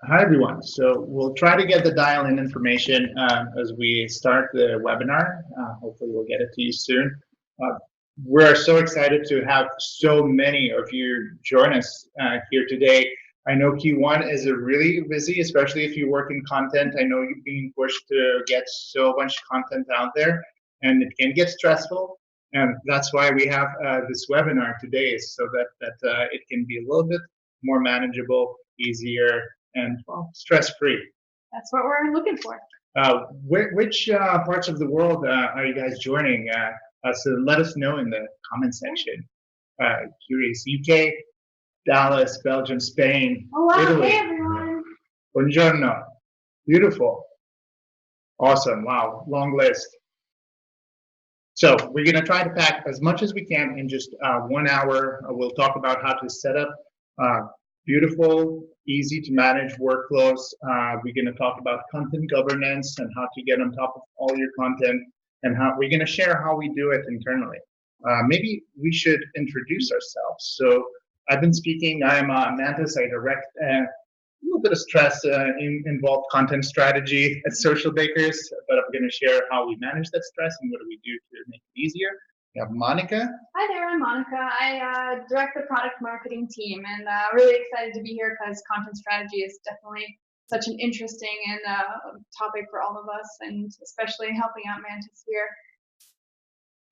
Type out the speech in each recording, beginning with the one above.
Hi, everyone. So we'll try to get the dial-in information as we start the webinar. Hopefully we'll get it to you soon. Uh, we're so excited to have so many of you join us here today. I know Q1 is really busy, especially if you work in content. I know you're being pushed to get so much content out there, and it can get stressful. And that's why we have this webinar today, so that it can be a little bit more manageable, easier, and well, stress-free. That's what we're looking for. Which parts of the world are you guys joining? So let us know in the comment section. Curious. UK, Dallas, Belgium, Spain, Oh, wow. Italy. Hey, everyone. Buongiorno. Beautiful. Awesome. Wow. Long list. So we're going to try to pack as much as we can in just 1 hour. We'll talk about how to set up beautiful, easy to manage workflows. We're going to talk about content governance and how to get on top of all your content, and how we're going to share how we do it internally. Maybe we should introduce ourselves. So I've been speaking. I'm Mantis. I direct a little bit of stress involved content strategy at Socialbakers, but I'm going to share how we manage that stress and what do we do to make it easier. We have Monica. Hi there, I'm Monica. I direct the product marketing team, and really excited to be here because content strategy is definitely such an interesting and topic for all of us, and especially helping out Mantis here.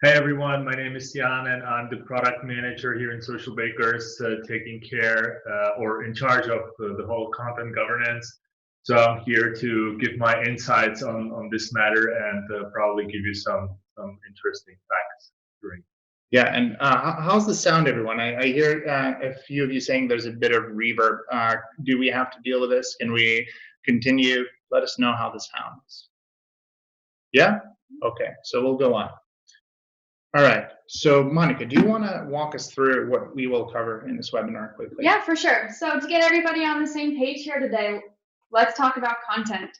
Hey everyone, my name is Jan, and I'm the product manager here in Socialbakers, taking care or in charge of the whole content governance. So I'm here to give my insights on this matter and probably give you some interesting facts. Yeah, and how's the sound, everyone? I hear a few of you saying there's a bit of reverb. Do we have to deal with this? Can we continue? Let us know how this sounds. Yeah? Okay, so we'll go on. All right, so Monica, do you want to walk us through what we will cover in this webinar quickly? Yeah, for sure. So to get everybody on the same page here today, let's talk about content.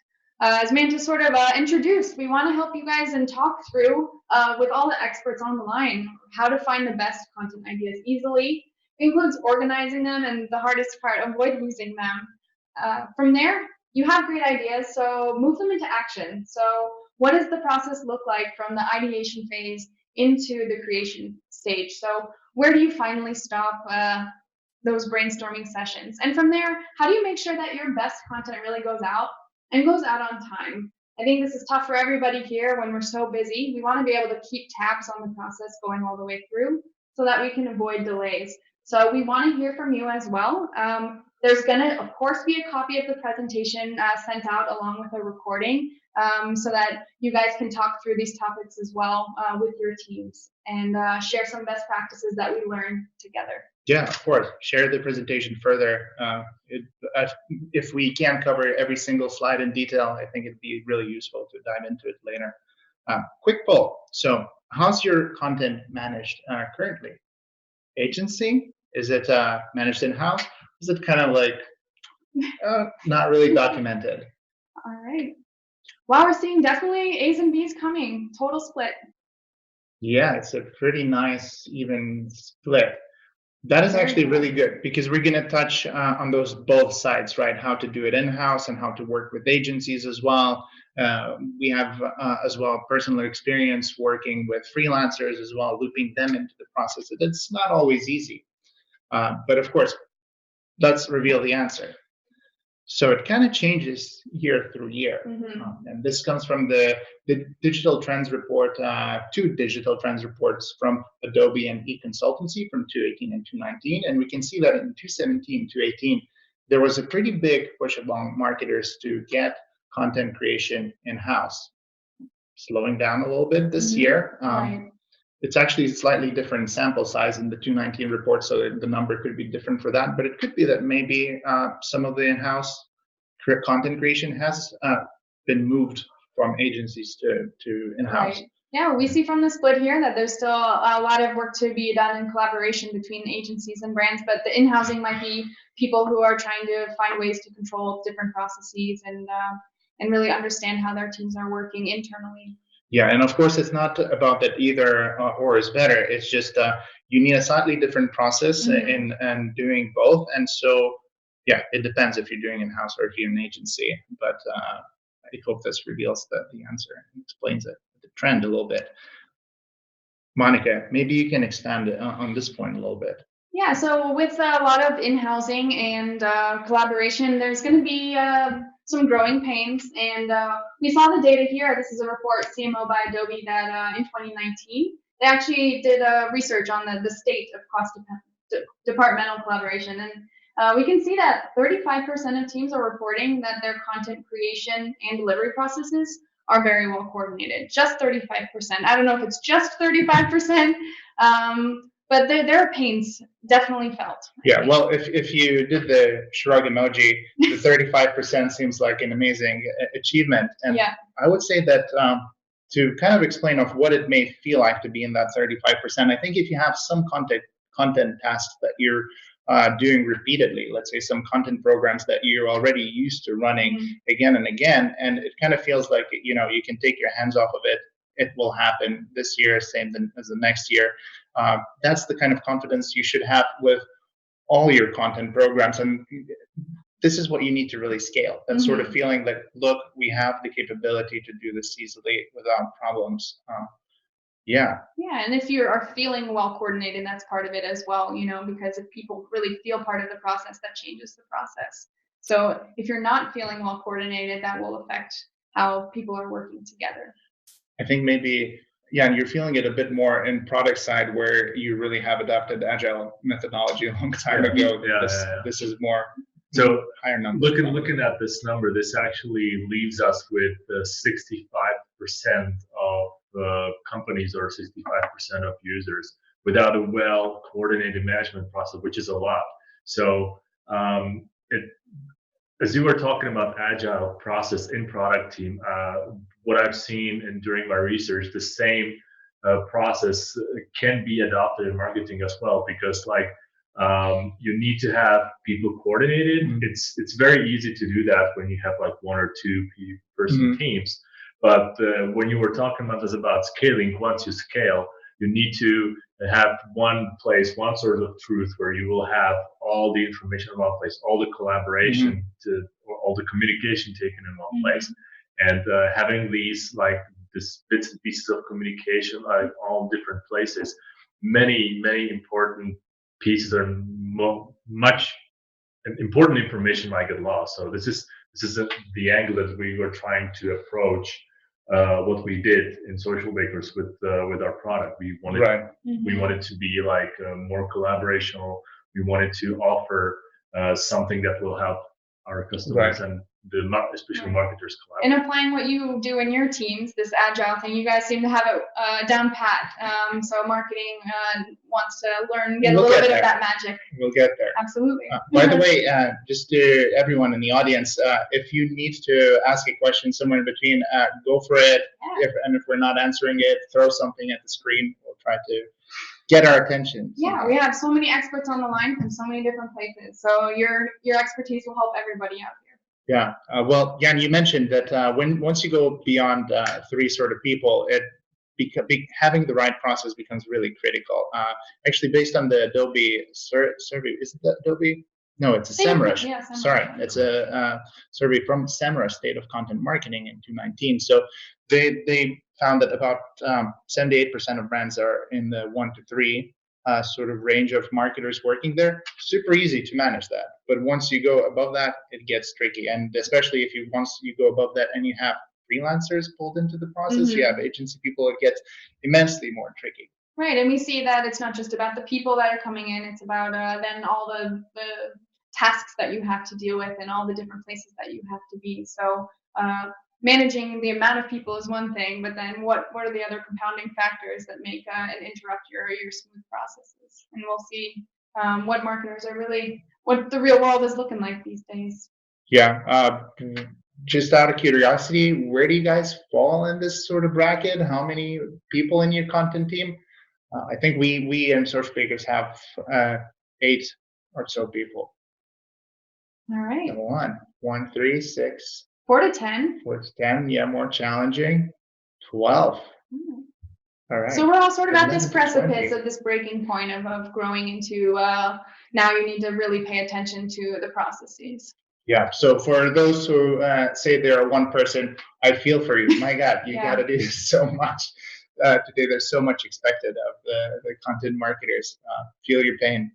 As Mantis sort of introduced, we want to help you guys and talk through with all the experts on the line how to find the best content ideas easily. It includes organizing them, and the hardest part, avoid losing them. From there, you have great ideas, so move them into action. So what does the process look like from the ideation phase into the creation stage? So where do you finally stop those brainstorming sessions? And from there, how do you make sure that your best content really goes out and goes out on time? I think this is tough for everybody here when we're so busy. We want to be able to keep tabs on the process going all the way through so that we can avoid delays. So we want to hear from you as well. There's going to, of course, be a copy of the presentation sent out along with a recording so that you guys can talk through these topics as well with your teams and share some best practices that we learned together. Yeah, of course. Share the presentation further. If we can't cover every single slide in detail, I think it'd be really useful to dive into it later. Quick poll. So how's your content managed currently? Agency? Is it managed in-house? Is it kind of like not really documented? All right. Wow, we're seeing definitely A's and B's coming. Total split. Yeah, it's a pretty nice even split. That is actually really good because we're going to touch on those both sides, right? How to do it in-house and how to work with agencies as well. We have as well personal experience working with freelancers as well, looping them into the process. It's not always easy, but of course, let's reveal the answer. So it kind of changes year through year. And this comes from the digital trends report, two digital trends reports from Adobe and eConsultancy from 2018 and 2019. And we can see that in 2017, 2018, there was a pretty big push among marketers to get content creation in-house. Slowing down a little bit this year. Right. It's actually a slightly different sample size in the 2019 report, so the number could be different for that. But it could be that maybe some of the in-house content creation has been moved from agencies to in-house. Right. Yeah, we see from the split here that there's still a lot of work to be done in collaboration between agencies and brands, but the in-housing might be people who are trying to find ways to control different processes and really understand how their teams are working internally. Yeah, and of course, it's not about that either or is better. It's just you need a slightly different process in doing both. And so, yeah, it depends if you're doing in-house or if you're an agency, but I hope this reveals the answer and explains it, the trend a little bit. Monica, maybe you can expand on this point a little bit. Yeah, so with a lot of in-housing and collaboration, there's going to be some growing pains. And we saw the data here. This is a report, CMO by Adobe, that in 2019, they actually did research on the state of cross-departmental collaboration. And we can see that 35% of teams are reporting that their content creation and delivery processes are very well coordinated. Just 35%. I don't know if it's just 35%. But there are pains definitely felt. Yeah, well, if you did the shrug emoji, the 35% seems like an amazing achievement. And yeah. I would say that to kind of explain of what it may feel like to be in that 35%, I think if you have some content tasks that you're doing repeatedly, let's say some content programs that you're already used to running again and again, and it kind of feels like, you know, you can take your hands off of it. It will happen this year, same as the next year. That's the kind of confidence you should have with all your content programs. And this is what you need to really scale. That sort of feeling like, look, we have the capability to do this easily without problems. Yeah. Yeah, and if you are feeling well coordinated, that's part of it as well, you know, because if people really feel part of the process, that changes the process. So if you're not feeling well coordinated, that will affect how people are working together. I think maybe, yeah, and you're feeling it a bit more in product side where you really have adopted agile methodology a long time ago. This is more so higher number. Looking at this number, this actually leaves us with 65% of companies or 65% of users without a well coordinated management process, which is a lot. So as you were talking about agile process in product team, what I've seen and during my research, the same process can be adopted in marketing as well, because you need to have people coordinated. It's very easy to do that when you have like one or two person teams. But when you were talking about this about scaling, once you scale, you need to have one place, one source of truth where you will have all the information in one place, all the collaboration, all the communication taken in one place, and having these this bits and pieces of communication like all different places. Many important pieces are much important information might get lost. So this is the angle that we were trying to approach. What we did in Socialbakers with our product, we wanted to be like more collaborational. We wanted to offer something that will help our customers and especially marketers collaborate. And applying what you do in your teams, this agile thing, you guys seem to have it down pat. So marketing wants to get a little bit of that magic. We'll get there. Absolutely. By the way, just to everyone in the audience, if you need to ask a question somewhere in between, go for it. Yeah. If we're not answering it, throw something at the screen. We'll try to get our attention. Yeah, we have so many experts on the line from so many different places. So your expertise will help everybody out here. Yeah. Well, Jan, you mentioned that once you go beyond 3 sort of people, having the right process becomes really critical. Actually, based on the Adobe survey, is it Adobe? No, it's a Semrush. Yeah, Semrush. Sorry, it's a survey from Semrush State of Content Marketing in 2019. So they found that about 78% of brands are in the 1 to 3 sort of range of marketers working there. Super easy to manage that. But once you go above that, it gets tricky. And especially if once you go above that and you have freelancers pulled into the process, you have agency people, it gets immensely more tricky. Right, and we see that it's not just about the people that are coming in, it's about then all the tasks that you have to deal with and all the different places that you have to be. So managing the amount of people is one thing, but then what are the other compounding factors that make and interrupt your smooth processes? And we'll see what marketers are what the real world is looking like these days. Yeah. Just out of curiosity, where do you guys fall in this sort of bracket? How many people in your content team? I think we in Socialbakers have 8 or so people. All right. Number 1, 3, 6. 4 to 10. 4 to 10, yeah, more challenging. 12. All right. So we're all sort of at this 11 to precipice 20. of this breaking point of growing into, now you need to really pay attention to the processes. Yeah. So for those who say they're one person, I feel for you. My God, you Yeah. got to do so much today. There's so much expected of the content marketers. Feel your pain.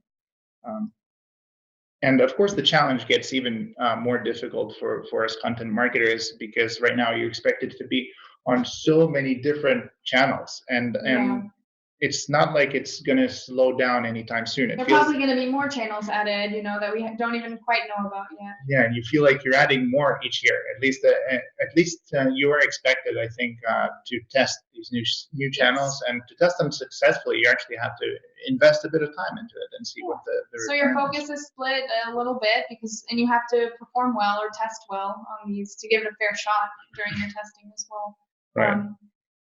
And of course, the challenge gets even more difficult for us content marketers, because right now you're expected to be on so many different channels, and it's not like it's going to slow down anytime soon. There are probably going to be more channels added, you know, that we don't even quite know about yet. Yeah, and you feel like you're adding more each year. At least you are expected, I think, to test these new channels, and to test them successfully, you actually have to invest a bit of time into it and see what the So your return focus is split a little bit, and you have to perform well or test well on these to give it a fair shot during your testing as well. Right.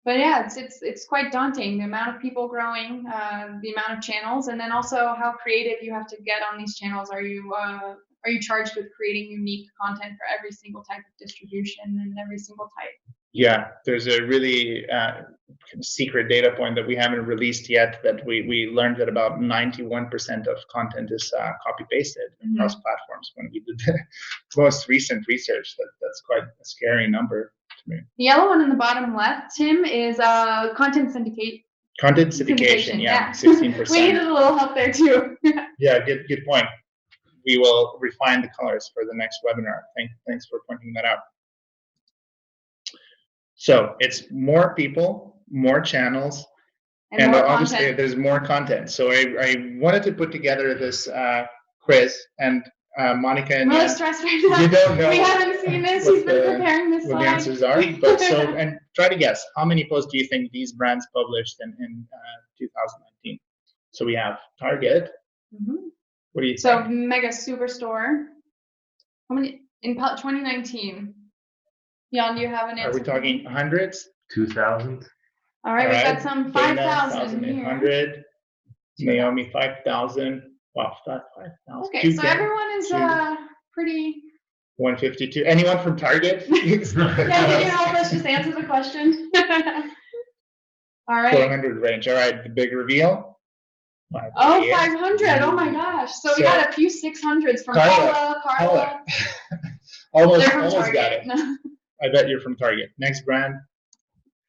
But yeah, it's quite daunting, the amount of people growing, the amount of channels, and then also how creative you have to get on these channels. Are you charged with creating unique content for every single type of distribution and every single type? Yeah, there's a really secret data point that we haven't released yet, that we learned that about 91% of content is copy-pasted across platforms when we did the most recent research. That's quite a scary number to me. The yellow one in the bottom left, Tim, is content syndicate. Content syndication, yeah, 16%. We needed a little help there too. Yeah, good point. We will refine the colors for the next webinar. Thanks for pointing that out. So it's more people, more channels, and more obviously content. there's more content. So I wanted to put together this quiz, and Monica and I'm really stressed right now. you don't know. We haven't seen this. He's been preparing this what slide. the answers are. But and try to guess, how many posts do you think these brands published in 2019? So we have Target. What do you think? So Mega Superstore. How many in 2019? Jan, do you have an answer? Are we talking hundreds? 2,000. All right, we've got some 5,000 here. 1,800. Naomi 5,000. Wow, 5,000. Okay, so everyone is pretty. 152. Anyone from Target? Yeah, can you help us just answer the question? All right. 400 range. All right, the big reveal. 500. Oh my gosh. So we got a few 600s from Carla. almost got it. I bet you're from Target. Next brand.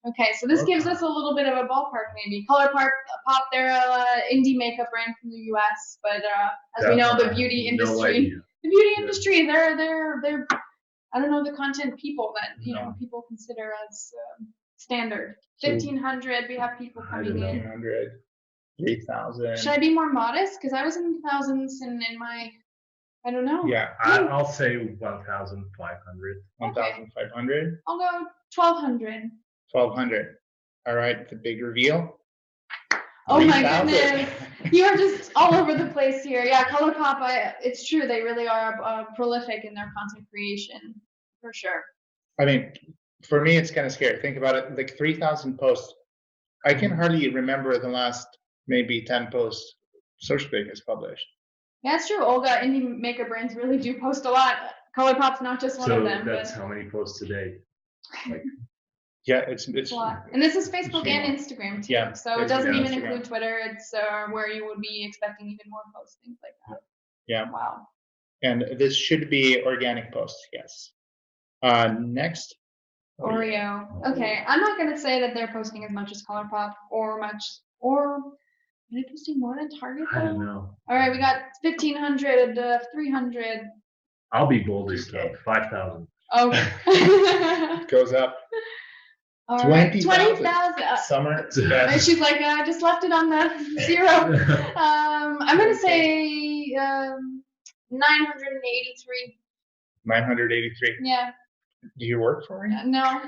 Okay, so this gives us a little bit of a ballpark, maybe. ColourPop, they're an indie makeup brand from the US, but as we know, the beauty industry, they're I don't know, the content people that people consider as standard. 1,500, we have people coming in. 1,500, 3,000. Should I be more modest? Because I was in the thousands in my, I don't know. Yeah, I'll say 1,500. 1,500. I'll go 1,200. 1,200. All right, the big reveal. Oh my goodness. You are just all over the place here. Yeah, ColourPop, it's true. They really are prolific in their content creation, for sure. I mean, for me, it's kind of scary. Think about it, like 3,000 posts. I can hardly remember the last maybe 10 posts Socialbakers published. Yeah, it's true. Olga, indie maker brands really do post a lot. ColourPop's not just one of them. So that's how many posts a day? Like, yeah, it's a lot. And this is Facebook and Instagram too. Yeah, so it doesn't even include Twitter. It's where you would be expecting even more posts, things like that. Yeah. Wow. And this should be organic posts, yes. Next. Oreo. Okay, I'm not gonna say that they're posting as much as ColourPop or are they posting more than Target? I don't know. All right, we got 1,500, 300. I'll be bold as stuff. 5,000. Oh. Goes up. 20,000. Summer. And she's like, I just left it on the 0. I'm gonna say 983. 983. Yeah. Do you work for me? No.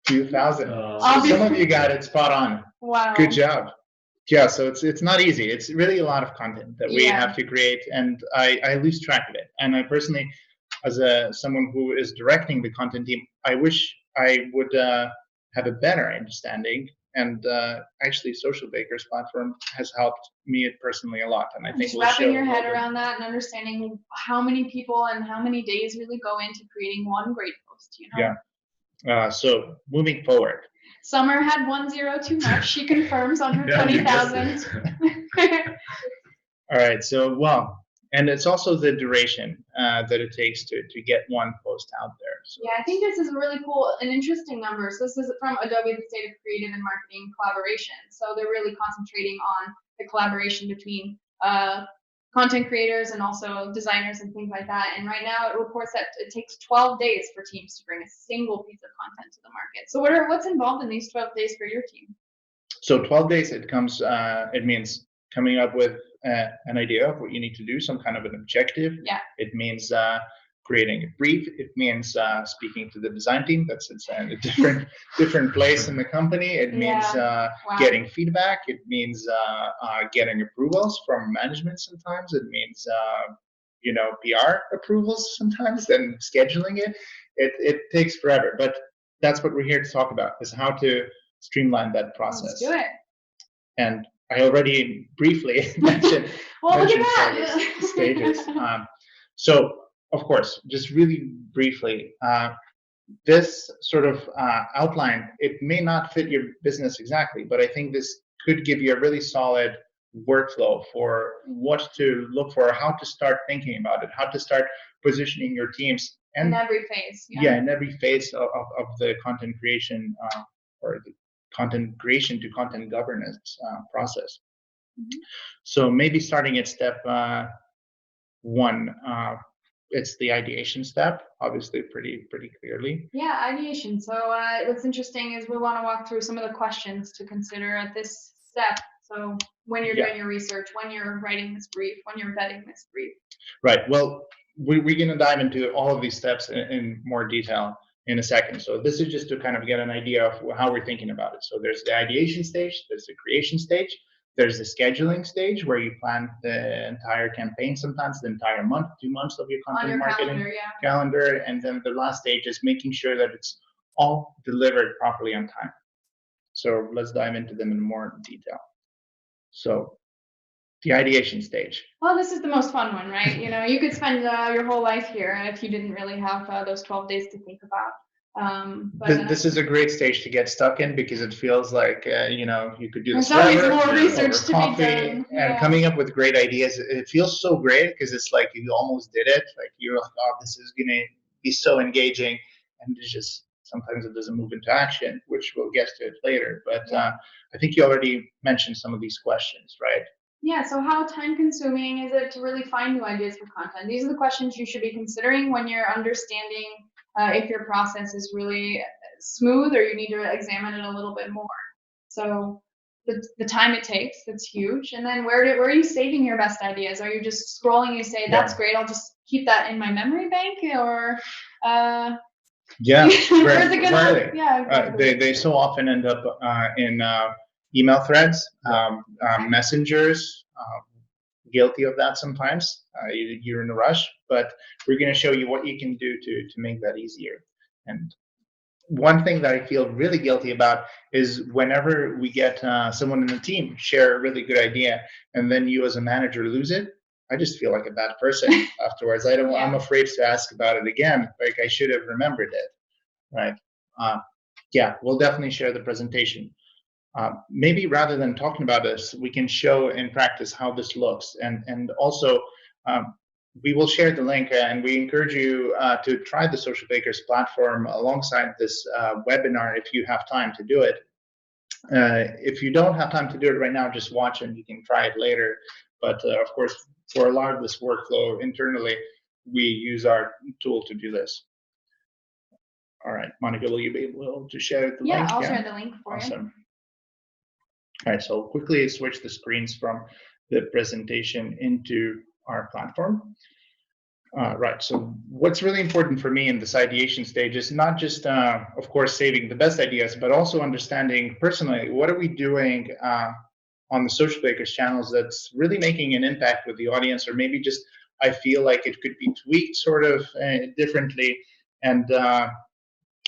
2,000. Some of you got it spot on. Wow. Good job. Yeah, so it's not easy. It's really a lot of content that we have to create, and I lose track of it. And I personally, as someone who is directing the content team, I wish I would have a better understanding. And actually, Socialbakers platform has helped me personally a lot. And I think just wrapping your head around that and understanding how many people and how many days really go into creating one great post. You know. Yeah. So moving forward. Summer had 1 0 too much. She confirms on her 20,000. All right. So, well, and it's also the duration that it takes to get one post out there. So. Yeah, I think this is a really cool and interesting number. So this is from Adobe, the State of Creative and Marketing Collaboration. So they're really concentrating on the collaboration between content creators and also designers and things like that. And right now it reports that it takes 12 days for teams to bring a single piece of content to the market. So what's involved in these 12 days for your team? So 12 days, it means coming up with an idea of what you need to do, some kind of an objective. Yeah. It means creating a brief. It means speaking to the design team that sits in a different place in the company. It means getting feedback. It means getting approvals from management sometimes. It means PR approvals sometimes, and scheduling it. It takes forever, but that's what we're here to talk about, is how to streamline that process. Let's do it. And I already briefly mentioned, stages. So, of course, just really briefly, this sort of outline, it may not fit your business exactly, but I think this could give you a really solid workflow for what to look for, how to start thinking about it, how to start positioning your teams. And in every phase. In every phase of the content creation or the content creation to content governance process. Mm-hmm. So maybe starting at step 1, it's the ideation step, obviously pretty clearly. Yeah, ideation. So what's interesting is we want to walk through some of the questions to consider at this step. So when you're doing your research, when you're writing this brief, when you're vetting this brief. Right. Well, we're going to dive into all of these steps in more detail in a second. So this is just to kind of get an idea of how we're thinking about it. So there's the ideation stage, there's the creation stage, there's the scheduling stage where you plan the entire campaign, sometimes the entire month, 2 months of your content marketing calendar. And then the last stage is making sure that it's all delivered properly on time. So let's dive into them in more detail. So the ideation stage. Well, this is the most fun one, right? You could spend your whole life here if you didn't really have those 12 days to think about. This is a great stage to get stuck in because it feels like you could do this always more research to be done. And coming up with great ideas. It feels so great because it's like you almost did it. Like you're like, oh, this is gonna be so engaging, and it's just sometimes it doesn't move into action, which we'll get to it later. But I think you already mentioned some of these questions, right? Yeah, so how time-consuming is it to really find new ideas for content? These are the questions you should be considering when you're understanding if your process is really smooth or you need to examine it a little bit more. So the time it takes, that's huge. And then where are you saving your best ideas? Are you just scrolling, you say, that's great, I'll just keep that in my memory bank? Or where's it gonna they so often end up in email threads, messengers, guilty of that sometimes. You're in a rush, but we're going to show you what you can do to make that easier. And one thing that I feel really guilty about is whenever we get someone in the team share a really good idea, and then you as a manager lose it, I just feel like a bad person afterwards. I'm afraid to ask about it again. Like I should have remembered it, right? We'll definitely share the presentation. Maybe rather than talking about this, we can show in practice how this looks. And also, we will share the link, and we encourage you to try the Socialbakers platform alongside this webinar if you have time to do it. If you don't have time to do it right now, just watch and you can try it later. But of course, for a lot of this workflow internally, we use our tool to do this. All right, Monica, will you be able to share the link? Yeah, I'll share the link for you. All right, so quickly switch the screens from the presentation into our platform. Right, so what's really important for me in this ideation stage is not just, of course, saving the best ideas, but also understanding personally, what are we doing on the Socialbakers channels that's really making an impact with the audience, or maybe just I feel like it could be tweaked sort of differently, and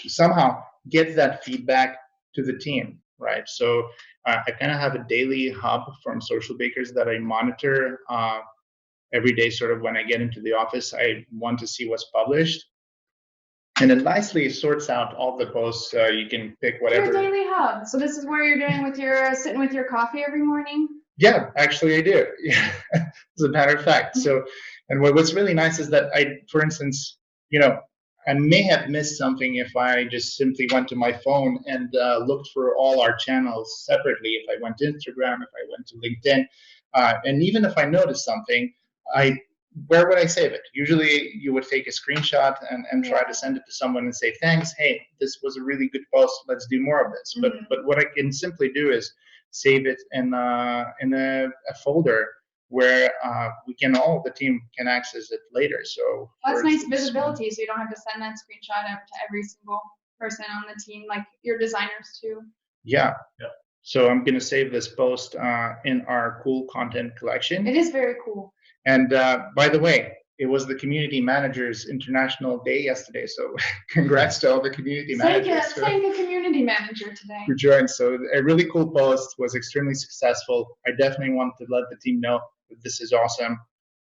somehow get that feedback to the team, right? So I kind of have a daily hub from Socialbakers that I monitor every day. Sort of when I get into the office, I want to see what's published. And it nicely sorts out all the posts. You can pick whatever. Your daily hub. So this is where you're doing with your sitting with your coffee every morning? Yeah, actually I do. Yeah, as a matter of fact. So, and what's really nice is that for instance, I may have missed something if I just simply went to my phone and looked for all our channels separately. If I went to Instagram, if I went to LinkedIn, and even if I noticed something, where would I save it? Usually you would take a screenshot and try to send it to someone and say, thanks, hey, this was a really good post, let's do more of this. But what I can simply do is save it in a folder where the team can access it later. So that's nice visibility, so you don't have to send that screenshot out to every single person on the team, like your designers too. Yeah. So I'm gonna save this post in our cool content collection. It is very cool. And by the way, it was the Community Managers International Day yesterday. So congrats to all the community managers. Thank a community manager today. Who joined. So a really cool post, was extremely successful. I definitely want to let the team know that this is awesome.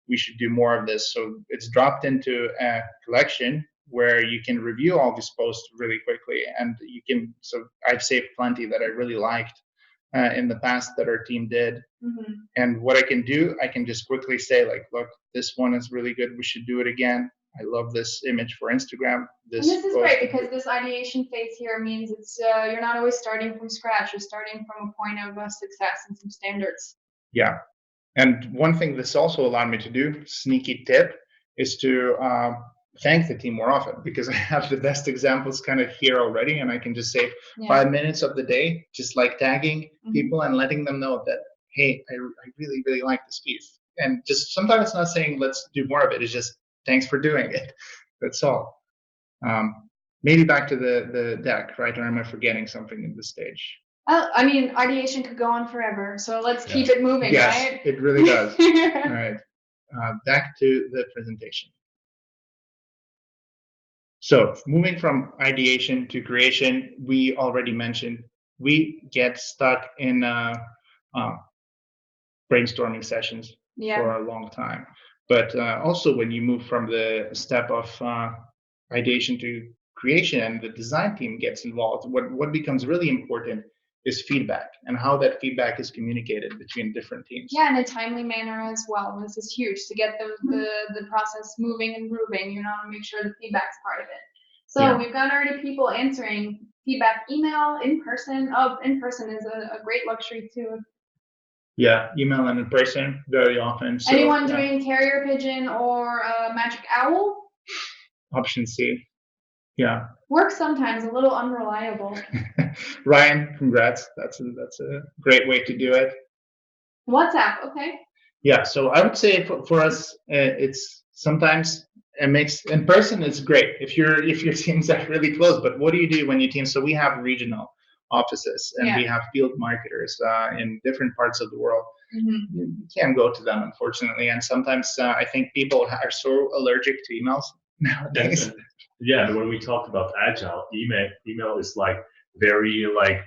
We should do more of this. So it's dropped into a collection where you can review all these posts really quickly. And so I've saved plenty that I really liked in the past that our team did. And what I can do, I can just quickly say, like, look, this one is really good. We should do it again. I love this image for Instagram. This is great because this ideation phase here means it's you're not always starting from scratch. You're starting from a point of success and some standards. Yeah. And one thing this also allowed me to do, sneaky tip, is to thank the team more often, because I have the best examples kind of here already, and I can just save 5 minutes of the day, just like tagging people and letting them know that, hey, I really, really like this piece. And just sometimes it's not saying let's do more of it. It's just thanks for doing it. That's all. Maybe back to the deck, right? Or am I forgetting something in this stage? Well, I mean, ideation could go on forever, so let's keep it moving, yes, right? It really does. All right. Back to the presentation. So moving from ideation to creation, we already mentioned we get stuck in brainstorming sessions for a long time. But also when you move from the step of ideation to creation and the design team gets involved, what becomes really important is feedback and how that feedback is communicated between different teams. Yeah, in a timely manner as well. This is huge to get the process moving and grooving. You want to make sure the feedback's part of it. So we've got already people answering feedback, email, in person. Oh, in person is a great luxury too. Yeah, email and in person very often. So, anyone doing carrier pigeon or magic owl? Option C. Yeah. Works sometimes, a little unreliable. Ryan, congrats. That's a great way to do it. WhatsApp, okay. Yeah, so I would say for us, it's sometimes a mix. In person, it's great if your teams are really close. But what do you do when your team? So we have regional offices and we have field marketers in different parts of the world. You can't go to them, unfortunately. And sometimes I think people are so allergic to emails nowadays. Yeah, when we talked about agile, email is like very like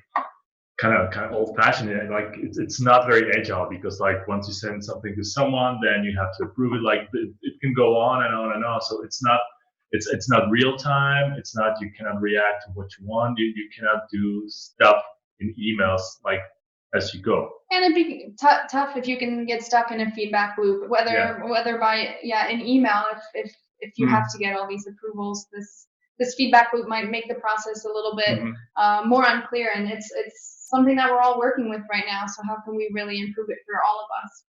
kind of old-fashioned. Like it's not very agile because like once you send something to someone, then you have to approve it. Like it can go on and on and on. So it's not real time. It's not, you cannot react to what you want. You cannot do stuff in emails like as you go. And it'd be tough if you can get stuck in a feedback loop, whether by an email if you have to get all these approvals. This feedback loop might make the process a little bit more unclear, and it's something that we're all working with right now. So how can we really improve it for all of us?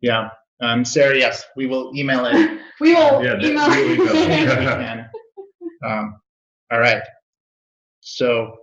Yeah. Sarah, yes, we will email it. We will email it. All right. So,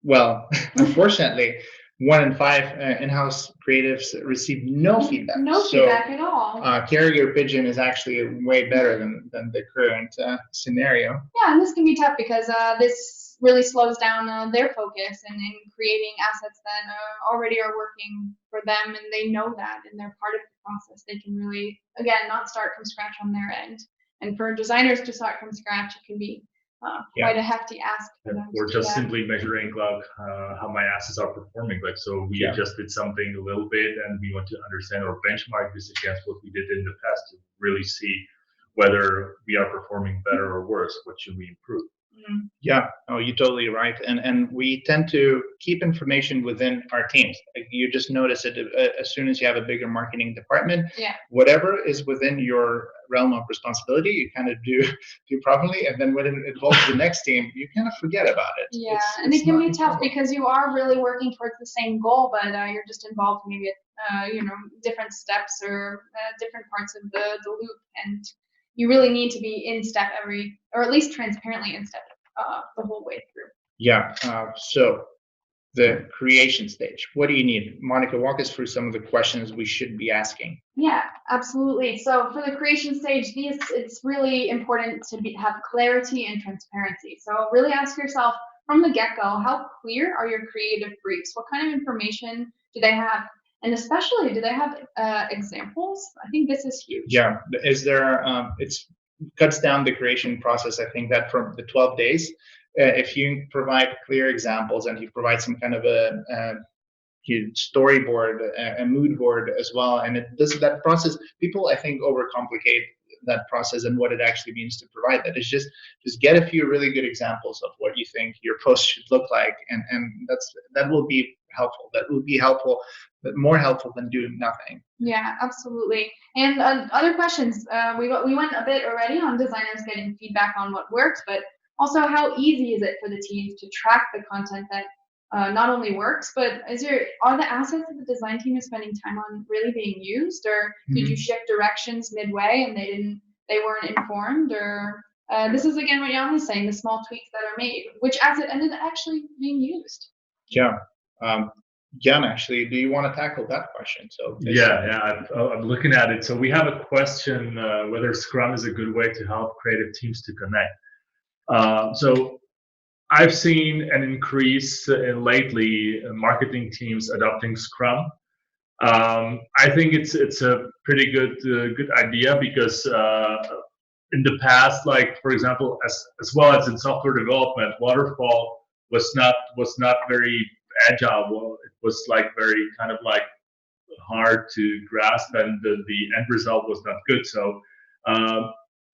well, unfortunately, 1 in 5 in-house creatives receive no feedback. No feedback at all. Carrier pigeon is actually way better than the current scenario. Yeah, and this can be tough because this really slows down their focus and in creating assets that already are working for them, and they know that, and they're part of the process. They can really, again, not start from scratch on their end. And for designers to start from scratch, it can be quite a hefty ask for them. We're just simply measuring like how my assets are performing. Like, so we adjusted something a little bit, and we want to understand or benchmark this against what we did in the past to really see whether we are performing better or worse. What should we improve? Yeah, oh, you're totally right. And we tend to keep information within our teams. Like, you just notice it as soon as you have a bigger marketing department. Yeah. Whatever is within your realm of responsibility, you kind of do properly. And then when it involves the next team, you kind of forget about it. Yeah, and it can be tough because you are really working towards the same goal, but you're just involved maybe at different steps or different parts of the loop, and you really need to be in step or at least transparently in step the whole way through. Yeah. So the creation stage. What do you need? Monica, walk us through some of the questions we should be asking. Yeah, absolutely. So for the creation stage, it's really important to have clarity and transparency. So really ask yourself from the get-go, how clear are your creative briefs? What kind of information do they have? And especially, do they have examples? I think this is huge. Yeah. Is there, it's cuts down the creation process. I think that from the 12 days, if you provide clear examples and you provide some kind of a storyboard, a mood board as well, and it does that process. People, I think, overcomplicate that process and what it actually means to provide that. It's just get a few really good examples of what you think your post should look like, and that will be helpful. That will be helpful, but more helpful than doing nothing. Yeah, absolutely. And other questions. We went a bit already on designers getting feedback on what works, but also how easy is it for the teams to track the content that not only works, but are the assets that the design team is spending time on really being used, or did you shift directions midway and they weren't informed, or this is again what Jan was saying, the small tweaks that are made, which asset ended up actually being used? Yeah. Jan, actually, do you want to tackle that question? So I'm looking at it. So we have a question whether Scrum is a good way to help creative teams to connect. So I've seen an increase lately in marketing teams adopting Scrum. I think it's a pretty good idea because in the past, like for example, as well as in software development, waterfall was not very agile. Well, it was like very kind of like hard to grasp, and the end result was not good. So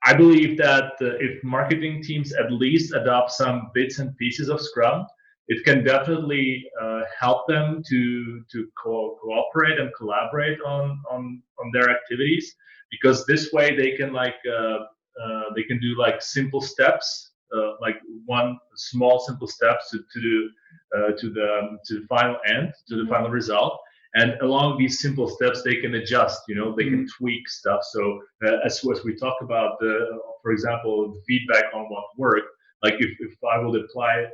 I believe that if marketing teams at least adopt some bits and pieces of Scrum, it can definitely help them to cooperate and collaborate on their activities, because this way they can do like simple steps, like one small simple steps to the final end, to the final result. And along these simple steps, they can adjust, they can tweak stuff. So as we talk about, for example, the feedback on what worked, like if I would apply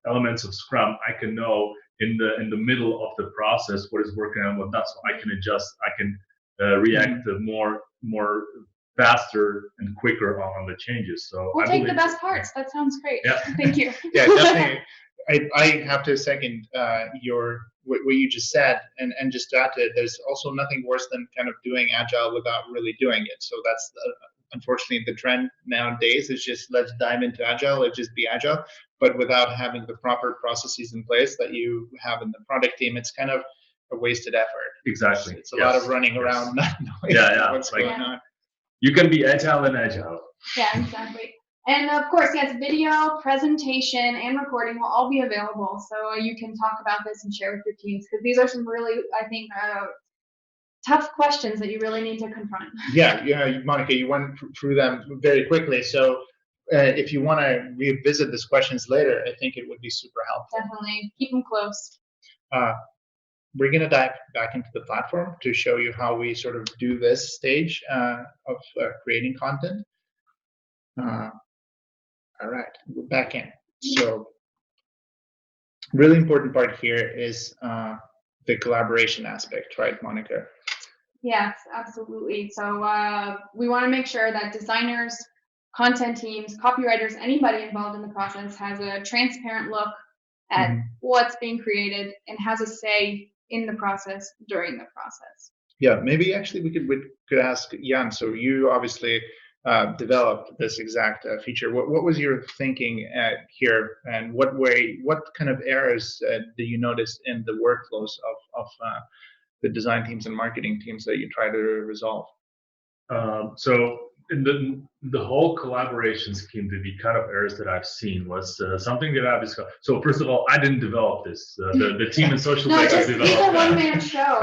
elements of Scrum, I can know in the middle of the process what is working and what not. So I can adjust, I can react more faster and quicker on the changes. So we'll take the best parts. That sounds great. Yeah. Thank you. Yeah, definitely. I have to second what you just said, and just to add to it, there's also nothing worse than kind of doing agile without really doing it. So that's unfortunately the trend nowadays is just let's dive into agile, let's just be agile, but without having the proper processes in place that you have in the product team, it's kind of a wasted effort. Exactly. It's a lot of running around not knowing what's going on. You can be agile and agile. Yeah, exactly. And of course, yes, video, presentation, and recording will all be available. So you can talk about this and share with your teams, because these are some really, I think, tough questions that you really need to confront. Yeah, Monica, you went through them very quickly. So if you want to revisit these questions later, I think it would be super helpful. Definitely. Keep them close. We're going to dive back into the platform to show you how we sort of do this stage of creating content. All right, we're back in. So really important part here is the collaboration aspect, right, Monica? Yes, absolutely. So we want to make sure that designers, content teams, copywriters, anybody involved in the process has a transparent look at what's being created and has a say in the process during the process. Yeah, maybe actually we could ask Jan. So you obviously developed this exact feature. What was your thinking here, and what kind of errors did you notice in the workflows of the design teams and marketing teams that you try to resolve? So in the whole collaboration scheme, the kind of errors that I've seen was something that I've discussed. So first of all, I didn't develop this. The team in Socialbakers developed he's a that. one-man show.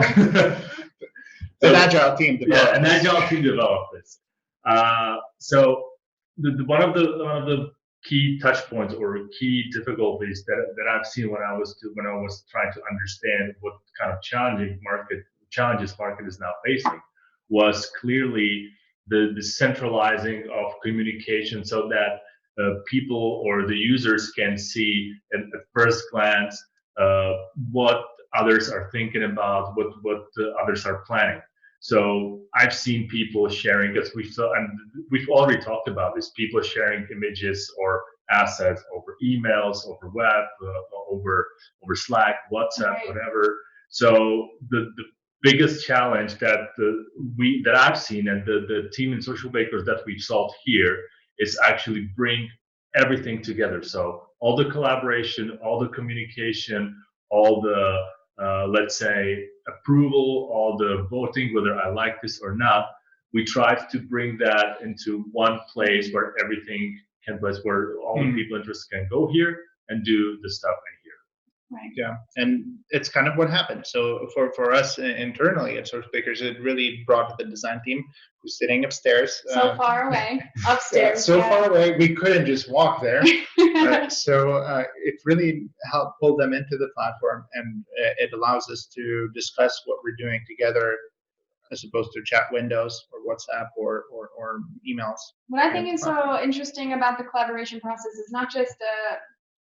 An agile team developed an agile team developed this. So one of the key touch points or key difficulties that I've seen when I was trying to understand what kind of challenges market is now facing was clearly the centralizing of communication so that people or the users can see at first glance what others are thinking about, what others are planning. So I've seen people sharing, because we've already talked about this, people sharing images or assets over emails, over web, over Slack, WhatsApp, Right. whatever. So the biggest challenge that I've seen, and the team in Socialbakers that we've solved here, is actually bring everything together. So all the collaboration, all the communication, all the let's say approval, all the voting, whether I like this or not, we tried to bring that into one place where everything can, where all the people interested can go here and do the stuff in here. Right. Yeah, and it's kind of what happened. So for us internally at Socialbakers, it really brought the design team who's sitting upstairs. So far away, upstairs. So far away, we couldn't just walk there. So it really helped pull them into the platform, and it allows us to discuss what we're doing together, as opposed to chat windows or WhatsApp or emails. What I think is so interesting about the collaboration process is not just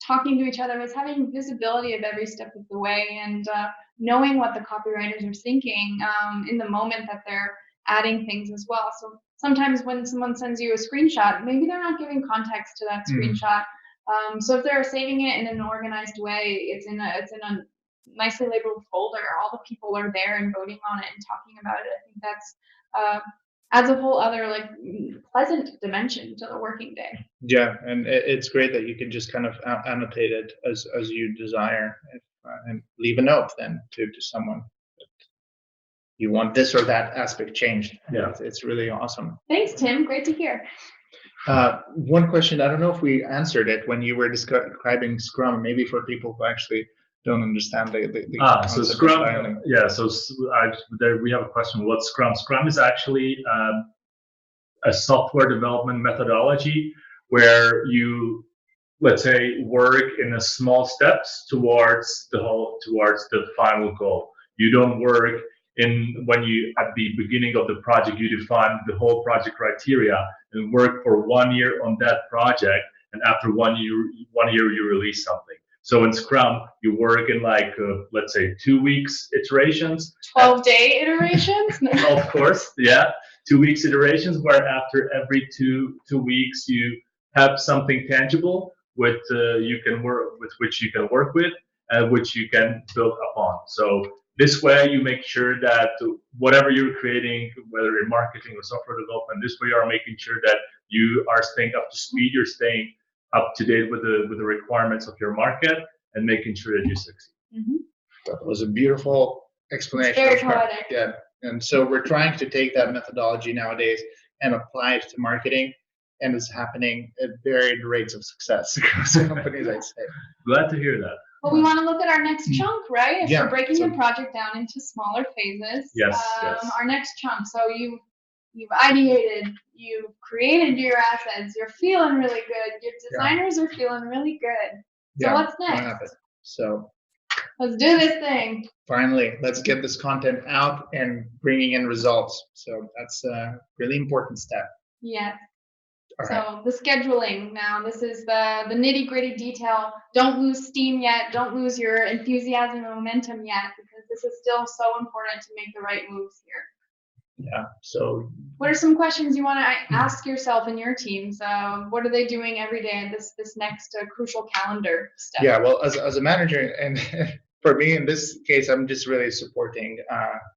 talking to each other, it's having visibility of every step of the way, and knowing what the copywriters are thinking in the moment that they're adding things as well. So sometimes when someone sends you a screenshot, maybe they're not giving context to that screenshot. So if they're saving it in an organized way, it's in a nicely labeled folder, all the people are there and voting on it and talking about it. I think that's adds a whole other like pleasant dimension to the working day. Yeah, and it's great that you can just kind of annotate it as you desire, and leave a note then to someone that you want this or that aspect changed. Yeah, it's really awesome. Thanks, Tim. Great to hear. One question, I don't know if we answered it when you were describing Scrum, maybe for people who actually don't understand the so Scrum. Yeah, so there we have a question. What's Scrum? Scrum is actually a software development methodology where you, let's say, work in a small steps towards the final goal. You don't work when you at the beginning of the project you define the whole project criteria and work for 1 year on that project, and after 1 year you release something. So in Scrum, you work in like, let's say 2 weeks iterations. 12-day iterations? Of course, yeah. 2 weeks iterations, where after every two weeks you have something tangible with which you can work with, and which you can build upon. So this way you make sure that whatever you're creating, whether in marketing or software development, this way you are making sure that you are staying up to speed, you're staying up to date with the requirements of your market, and making sure that you succeed. That was a beautiful explanation. It's very poetic. Yeah, and so we're trying to take that methodology nowadays and apply it to marketing, and it's happening at varied rates of success across companies, I'd say. Glad to hear that. Well, we want to look at our next chunk, right? If Yeah, we're breaking the project down into smaller phases. Yes, Our next chunk. So you've ideated, you've created your assets, you're feeling really good, your designers are feeling really good. So what's next? So let's do this thing. Finally, let's get this content out and bringing in results. So that's a really important step. Yes. All So right. the scheduling now, this is the nitty-gritty detail. Don't lose steam yet. Don't lose your enthusiasm and momentum yet, because this is still so important to make the right moves here. Yeah. So what are some questions you want to ask yourself and your teams? What are they doing every day? This next crucial calendar step. Yeah. Well, as a manager, and for me in this case, I'm just really supporting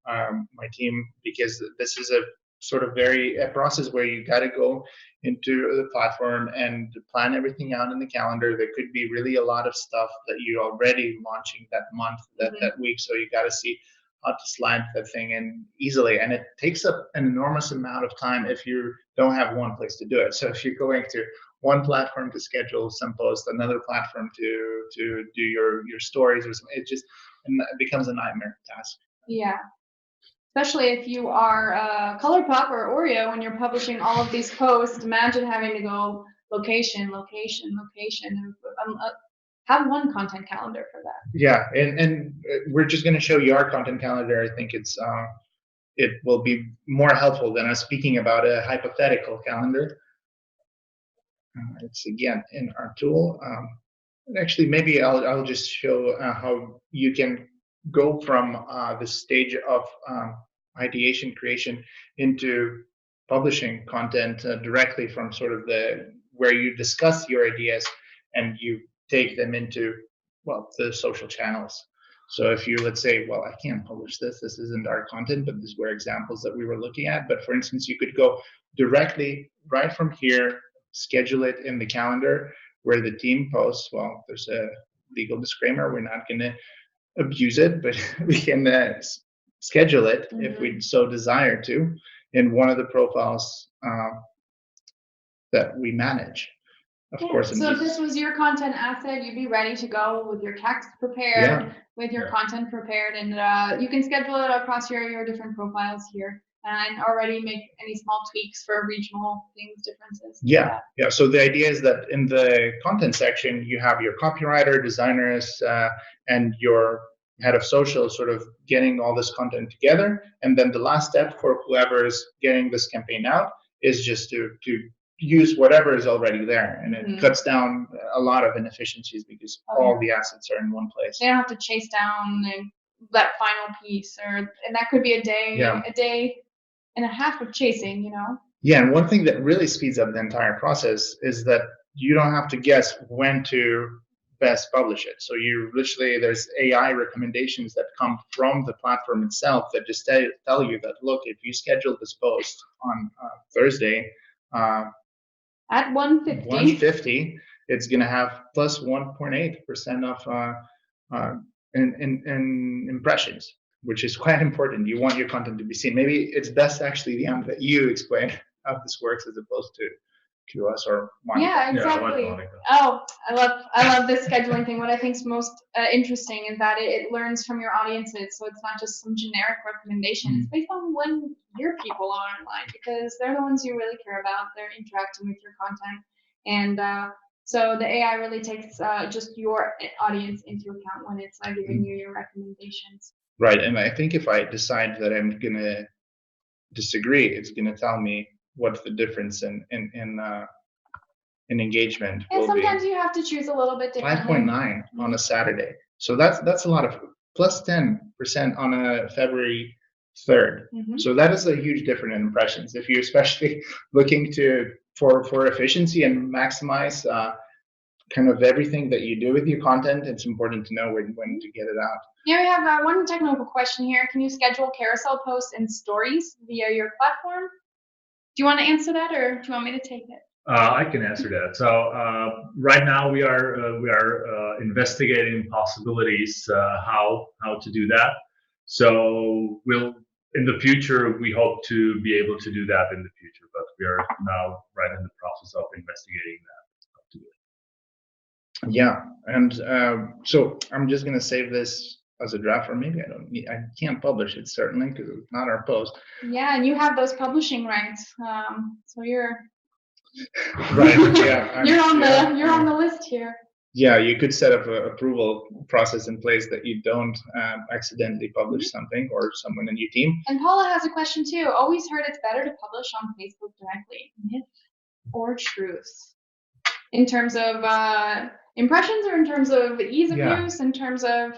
my team, because this is a sort of a process where you got to go into the platform and plan everything out in the calendar. There could be really a lot of stuff that you're already launching that month, that week. So you got to see how to slide the thing in easily, and it takes up an enormous amount of time if you don't have one place to do it. So if you're going to one platform to schedule some posts, another platform to do your stories or something, it becomes a nightmare task. Yeah. Especially if you are ColourPop or Oreo and you're publishing all of these posts. Imagine having to go location, and have one content calendar for that. Yeah, and we're just going to show you our content calendar. I think it will be more helpful than us speaking about a hypothetical calendar. It's again in our tool. Actually, maybe I'll just show how you can go from the stage of ideation creation into publishing content directly from sort of where you discuss your ideas and you take them into, well, the social channels. So if you, let's say, well, I can't publish this isn't our content, but these were examples that we were looking at. But for instance, you could go directly right from here, schedule it in the calendar where the team posts. Well, there's a legal disclaimer. We're not going to abuse it, but we can schedule it if we so desire to in one of the profiles that we manage. Of course. So if this was your content asset, you'd be ready to go with your text prepared, with your content prepared, and you can schedule it across your different profiles here and already make any small tweaks for regional things, differences. Yeah. So the idea is that in the content section, you have your copywriter, designers, and your head of social sort of getting all this content together. And then the last step for whoever is getting this campaign out is just to use whatever is already there, and it cuts down a lot of inefficiencies because all the assets are in one place. They don't have to chase down that final piece, and that could be a day and a half of chasing, you know? Yeah, and one thing that really speeds up the entire process is that you don't have to guess when to best publish it. So you literally, there's AI recommendations that come from the platform itself that just tell you that, look, if you schedule this post on Thursday, at 150, it's going to have plus 1.8% of in impressions, which is quite important. You want your content to be seen. Maybe it's best actually, Liam, that you explain how this works as opposed to us or Monica. Yeah, exactly. Oh, I love this scheduling thing. What I think is most interesting is that it learns from your audiences. So it's not just some generic recommendation. It's based on when your people are online, because they're the ones you really care about. They're interacting with your content. And so the AI really takes just your audience into account when it's giving you your recommendations. Right. And I think if I decide that I'm going to disagree, it's going to tell me what's the difference in engagement. And sometimes you have to choose a little bit differently. 5.9 on a Saturday. So that's a lot of plus 10% on a February 3rd. So that is a huge difference in impressions. If you're especially looking for efficiency and maximize kind of everything that you do with your content, it's important to know when to get it out. Yeah, we have one technical question here. Can you schedule carousel posts and stories via your platform? Do you want to answer that, or do you want me to take it? I can answer that. So right now we are investigating possibilities how to do that. So in the future we hope to be able to do that in the future, but we are now right in the process of investigating that. Yeah, and so I'm just gonna save this as a draft, or maybe I can't publish it certainly because it's not our post. Yeah, and you have those publishing rights, so you're right. Yeah, you're on the list here. Yeah, you could set up an approval process in place that you don't accidentally publish something or someone in your team. And Paula has a question too. Always heard it's better to publish on Facebook directly. Myth or truth? In terms of impressions, or in terms of ease of use, in terms of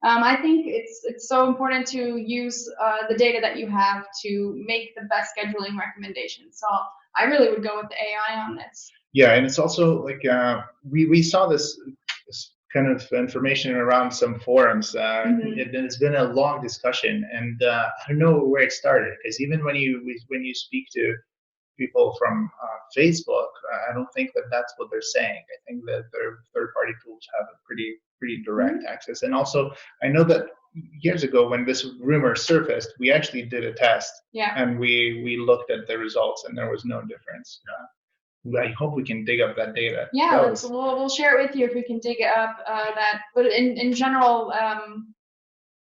I think it's so important to use the data that you have to make the best scheduling recommendations. So I really would go with the AI on this. Yeah, and it's also like we saw this kind of information around some forums. It's been a long discussion, and I don't know where it started, because even when you speak to people from Facebook, I don't think that that's what they're saying. I think that their third-party tools have a pretty direct access. And also, I know that years ago when this rumor surfaced, we actually did a test. Yeah. And we looked at the results, and there was no difference. I hope we can dig up that data. Yeah, we'll share it with you if we can dig it up. But in general,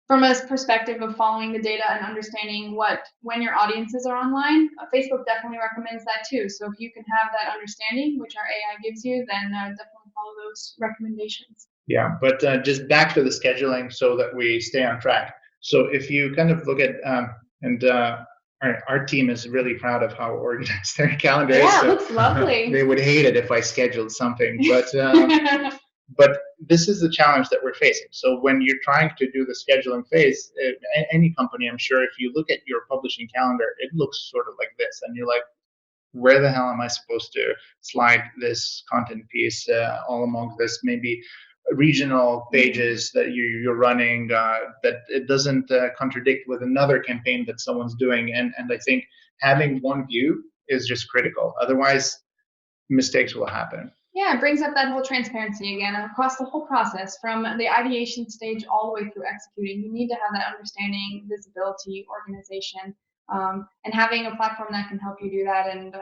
from a perspective of following the data and understanding when your audiences are online, Facebook definitely recommends that too. So if you can have that understanding, which our AI gives you, then definitely follow those recommendations. Yeah, but just back to the scheduling so that we stay on track. So if you kind of look at, our team is really proud of how organized their calendar is. Yeah, so it looks lovely. They would hate it if I scheduled something, but this is the challenge that we're facing. So when you're trying to do the scheduling phase, any company, I'm sure, if you look at your publishing calendar, it looks sort of like this, and you're like, where the hell am I supposed to slide this content piece all among this maybe regional pages that you're running, that it doesn't contradict with another campaign that someone's doing, and I think having one view is just critical. Otherwise, mistakes will happen. Yeah, it brings up that whole transparency again across the whole process, from the ideation stage all the way through executing. You need to have that understanding, visibility, organization, and having a platform that can help you do that. And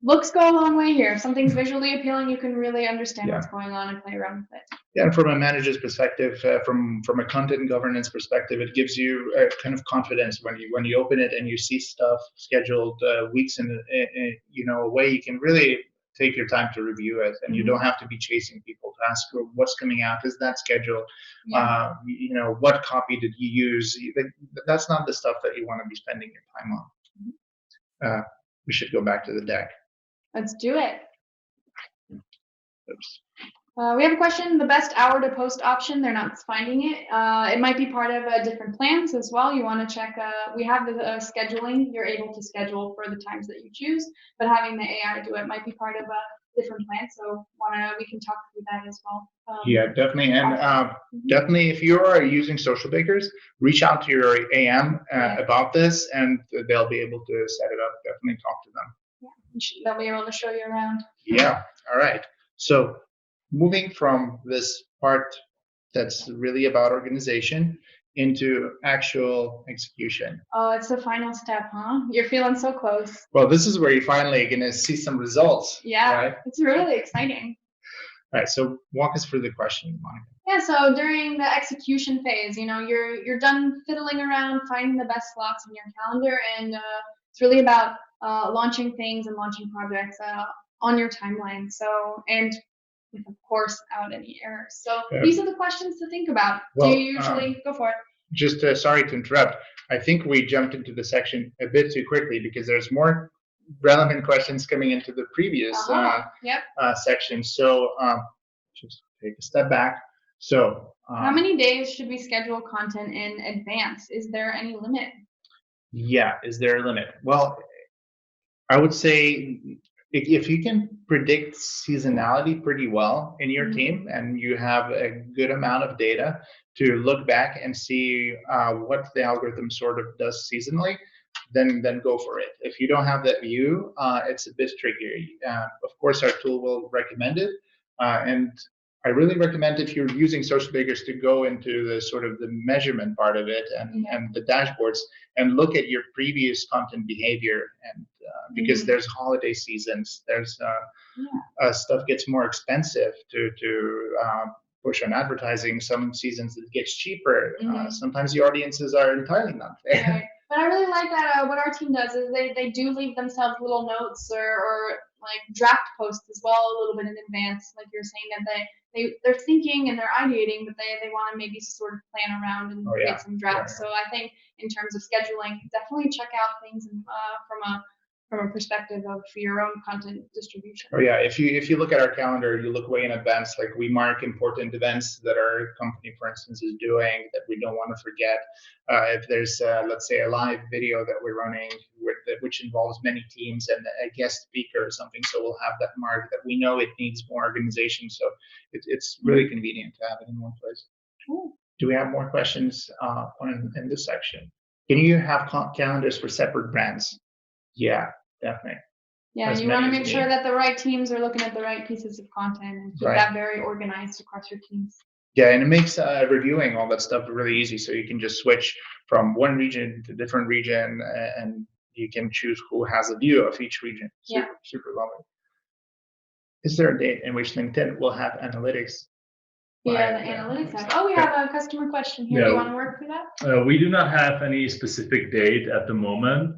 looks go a long way here. If something's visually appealing, you can really understand what's going on and play around with it. Yeah, and from a manager's perspective, from a content governance perspective, it gives you a kind of confidence when you open it and you see stuff scheduled weeks away. You can really take your time to review it, and you don't have to be chasing people to ask what's coming out. Is that scheduled? Yeah. What copy did you use? That's not the stuff that you want to be spending your time on. We should go back to the deck. Let's do it. Oops. We have a question. The best hour to post option, they're not finding it. It might be part of different plans as well. You want to check. We have the scheduling. You're able to schedule for the times that you choose, but having the AI do it might be part of a different plan. So we can talk through that as well. Yeah, definitely. And definitely, if you are using Socialbakers, reach out to your AM about this, and they'll be able to set it up. Definitely talk to them. Yeah, they'll be able to show you around. Yeah. All right. So moving from this part that's really about organization into actual execution. Oh, it's the final step, huh? You're feeling so close. Well, this is where you're finally going to see some results. Yeah, right? It's really exciting. All right. So walk us through the question, Monica. Yeah, so during the execution phase, you're done fiddling around, finding the best slots in your calendar, and it's really about launching things and launching projects on your timeline. So, and of course, out any errors. So these are the questions to think about. Well, do you usually go for it? Just sorry to interrupt. I think we jumped into the section a bit too quickly because there's more relevant questions coming into the previous section. So just take a step back. So how many days should we schedule content in advance? Is there any limit? Yeah, is there a limit? Well, I would say if you can predict seasonality pretty well in your team, and you have a good amount of data to look back and see what the algorithm sort of does seasonally, then go for it. If you don't have that view, it's a bit trickier. Of course, our tool will recommend it, and I really recommend, if you're using Socialbakers, to go into the sort of the measurement part of it and the dashboards, and look at your previous content behavior. And because there's holiday seasons, there's stuff gets more expensive to push on advertising. Some seasons it gets cheaper. Sometimes the audiences are entirely not there. Right. But I really like that what our team does is they do leave themselves little notes or like draft posts as well a little bit in advance. Like you're saying, that they're thinking and they're ideating, but they want to maybe sort of plan around and create some drafts. So I think in terms of scheduling, definitely check out things from a perspective of your own content distribution. Oh yeah, if you look at our calendar, you look way in advance. Like, we mark important events that our company, for instance, is doing that we don't want to forget. If there's let's say a live video that we're running which involves many teams and a guest speaker or something, so we'll have that marked, that we know it needs more organization. So it's really convenient to have it in one place. Cool. Do we have more questions in this section? Can you have calendars for separate brands? Yeah, definitely. Yeah, you want to make sure that the right teams are looking at the right pieces of content and keep that very organized across your teams. Yeah, and it makes reviewing all that stuff really easy. So you can just switch from one region to different region, and you can choose who has a view of each region. Super, super lovely. Is there a date in which LinkedIn will have analytics? Yeah, the analytics app. Oh, we have a customer question here. Do you want to work through that? We do not have any specific date at the moment,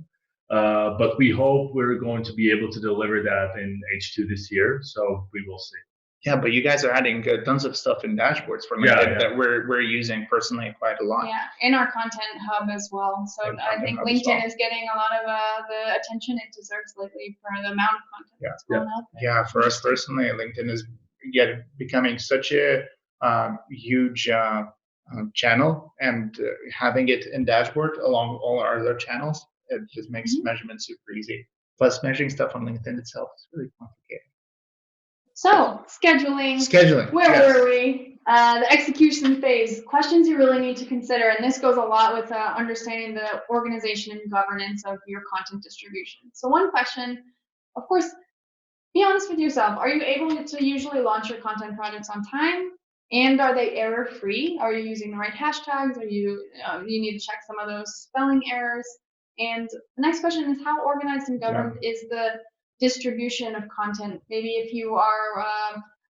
but we hope we're going to be able to deliver that in H2 this year. So we will see. Yeah, but you guys are adding tons of stuff in dashboards for LinkedIn that we're using personally quite a lot. Yeah, in our content hub as well. So I think LinkedIn is getting a lot of the attention it deserves lately for the amount of content that's going out there. Yeah, for us personally, LinkedIn is becoming such a huge channel, and having it in dashboard along all our other channels, it just makes measurement super easy. Plus, measuring stuff on LinkedIn itself is really complicated. So, scheduling. Scheduling. Where were we? The execution phase. Questions you really need to consider, and this goes a lot with understanding the organization and governance of your content distribution. So one question, of course, be honest with yourself. Are you able to usually launch your content projects on time? And are they error-free? Are you using the right hashtags? Are you need to check some of those spelling errors? And the next question is, how organized and governed is the distribution of content? Maybe if you are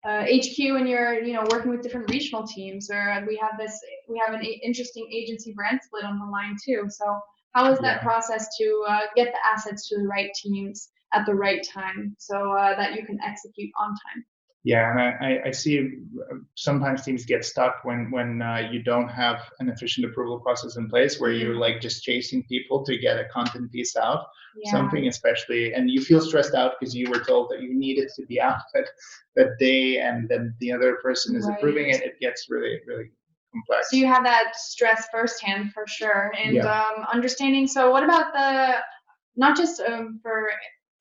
HQ and you're working with different regional teams, or we have an interesting agency brand split on the line too. So how is that process to get the assets to the right teams at the right time, so that you can execute on time? Yeah, and I see sometimes teams get stuck when you don't have an efficient approval process in place, where you're like just chasing people to get a content piece out, something especially, and you feel stressed out because you were told that you needed to be out that day, and then the other person is approving it. It gets really, really complex. So you have that stress firsthand for sure, and understanding. So what about not just for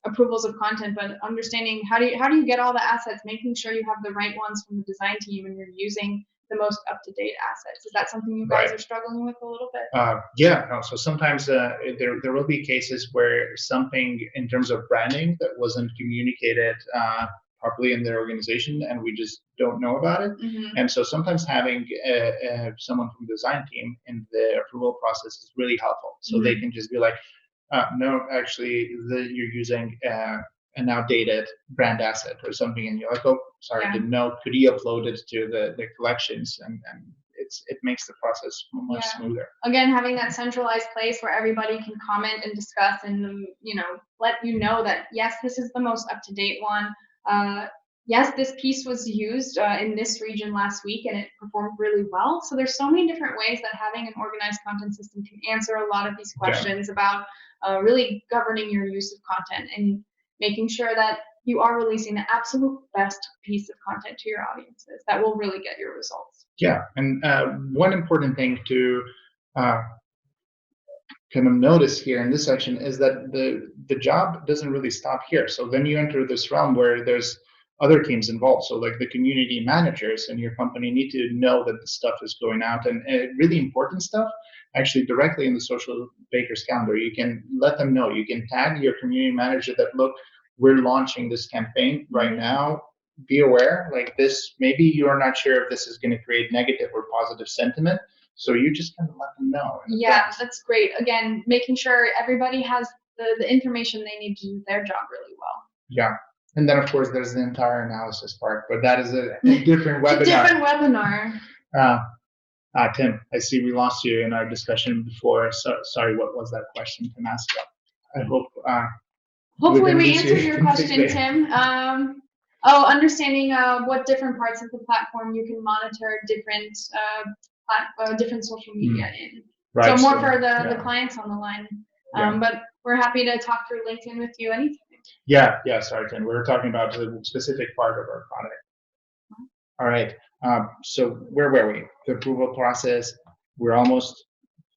approvals of content, but understanding how do you get all the assets, making sure you have the right ones from the design team and you're using the most up-to-date assets? Is that something you guys are struggling with a little bit? So sometimes there will be cases where something in terms of branding that wasn't communicated properly in their organization, and we just don't know about it. And so sometimes having someone from the design team in the approval process is really helpful. So they can just be like, no, actually, you're using an outdated brand asset or something, and you're like, oh, sorry, I didn't know. Could you upload it to the collections? And it makes the process much smoother. Again, having that centralized place where everybody can comment and discuss, and let you know that yes, this is the most up to date one. Yes, this piece was used in this region last week and it performed really well. So there's so many different ways that having an organized content system can answer a lot of these questions about really governing your use of content and making sure that you are releasing the absolute best piece of content to your audiences that will really get your results. Yeah, and one important thing to kind of notice here in this section is that the job doesn't really stop here. So then you enter this realm where there's other teams involved. So like the community managers in your company need to know that the stuff is going out, and really important stuff actually directly in the Socialbakers calendar. You can let them know. You can tag your community manager that, look, we're launching this campaign right now. Be aware, like this, maybe you're not sure if this is going to create negative or positive sentiment. So you just kind of let them know. Yeah, that's great. Again, making sure everybody has the information they need to do their job really well. Yeah. And then, of course, there's the entire analysis part, but that is a different webinar. A different webinar. Tim, I see we lost you in our discussion before. So, sorry, what was that question Tim asked about? I hope. Hopefully we answered your question, Tim. Understanding what different parts of the platform you can monitor different social media in. Right. So more for the clients on the line. But we're happy to talk through LinkedIn with you anytime. Yeah, sorry, Tim. We were talking about the specific part of our product. All right. So where were we? The approval process. We're almost